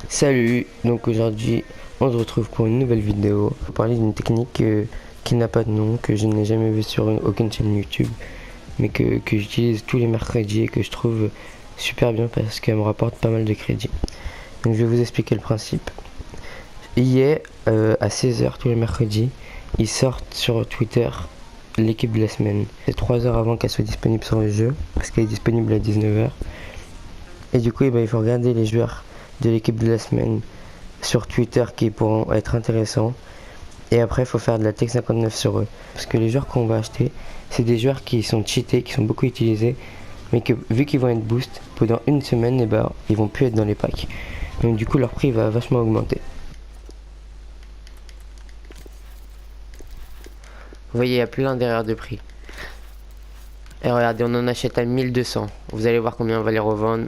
Salut, donc aujourd'hui on se retrouve pour une nouvelle vidéo pour parler d'une technique qui n'a pas de nom, que je n'ai jamais vue sur aucune chaîne YouTube, mais que j'utilise tous les mercredis et que je trouve super bien parce qu'elle me rapporte pas mal de crédits. Donc je vais vous expliquer le principe. Hier à 16h tous les mercredis, ils sortent sur Twitter l'équipe de la semaine. C'est 3 heures avant qu'elle soit disponible sur le jeu, parce qu'elle est disponible à 19h. Et du coup, il faut regarder les joueurs de l'équipe de la semaine sur Twitter qui pourront être intéressants. Et après, il faut faire de la Tech 59 sur eux. Parce que les joueurs qu'on va acheter, c'est des joueurs qui sont cheatés, qui sont beaucoup utilisés, mais que vu qu'ils vont être boost pendant une semaine, ils vont plus être dans les packs. Donc du coup, leur prix va vachement augmenter. Vous voyez, il y a plein d'erreurs de prix. Et regardez, on en achète à 1200. Vous allez voir combien on va les revendre.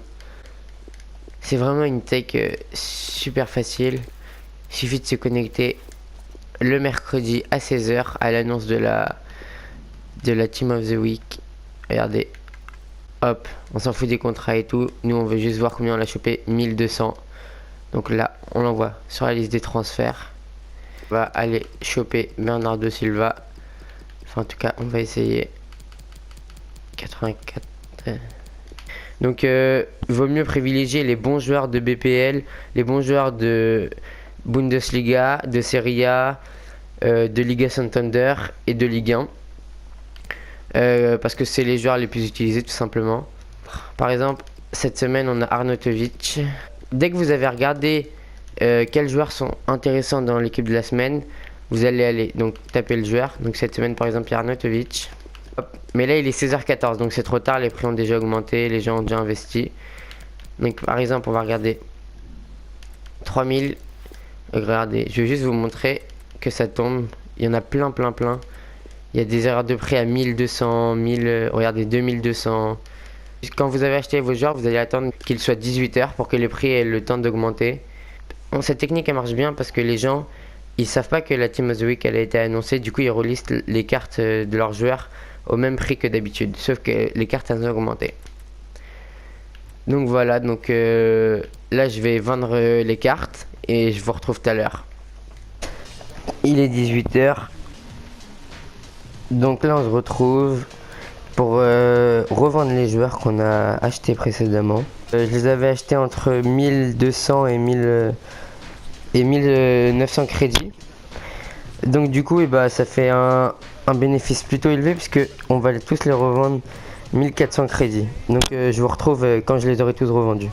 C'est vraiment une tech super facile. Il suffit de se connecter le mercredi à 16h à l'annonce de la Team of the Week. Regardez, hop, on s'en fout des contrats et tout. Nous, on veut juste voir combien on a chopé, 1200. Donc là, on l'envoie sur la liste des transferts. On va aller choper Bernardo Silva. Enfin, en tout cas, on va essayer. 84. Donc, vaut mieux privilégier les bons joueurs de BPL, les bons joueurs de Bundesliga, de Serie A, de Liga Santander et de Ligue 1. Parce que c'est les joueurs les plus utilisés tout simplement. Par exemple, cette semaine, on a Arnautovic. Dès que vous avez regardé quels joueurs sont intéressants dans l'équipe de la semaine, vous allez aller donc taper le joueur. Donc cette semaine, par exemple, il y a Arnautovic. Mais là il est 16h14, donc c'est trop tard, les prix ont déjà augmenté, les gens ont déjà investi. Donc par exemple on va regarder 3000. Regardez, je vais juste vous montrer que ça tombe. Il y en a plein. Il y a des erreurs de prix à 1200, 1000, regardez 2200. Quand vous avez acheté vos joueurs, vous allez attendre qu'il soit 18h pour que les prix aient le temps d'augmenter. Bon, cette technique elle marche bien parce que les gens ils savent pas que la Team of the Week elle a été annoncée, du coup ils relistent les cartes de leurs joueurs au même prix que d'habitude, sauf que les cartes elles ont augmenté. Donc voilà, donc là je vais vendre les cartes et je vous retrouve tout à l'heure. Il est 18h, donc là on se retrouve pour revendre les joueurs qu'on a achetés précédemment. Je les avais achetés entre 1200 et 1900 crédits. Donc du coup ça fait un bénéfice plutôt élevé puisque on va tous les revendre 1400 crédits. Donc je vous retrouve quand je les aurai tous revendus.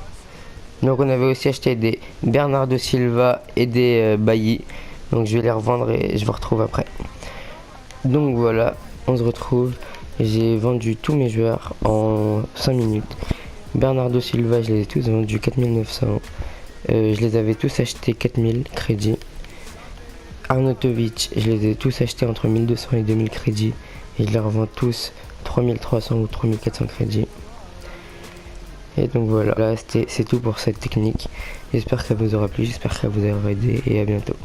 Donc on avait aussi acheté des Bernardo Silva et des Bailly. Donc je vais les revendre et je vous retrouve après. Donc voilà, on se retrouve. J'ai vendu tous mes joueurs en 5 minutes. Bernardo Silva, je les ai tous vendus 4900. Je les avais tous achetés 4000 crédits. Arnautovic, je les ai tous achetés entre 1200 et 2000 crédits et je les revends tous 3300 ou 3400 crédits. Et donc voilà, là c'est tout pour cette technique. J'espère que ça vous aura plu, j'espère que ça vous aura aidé et à bientôt.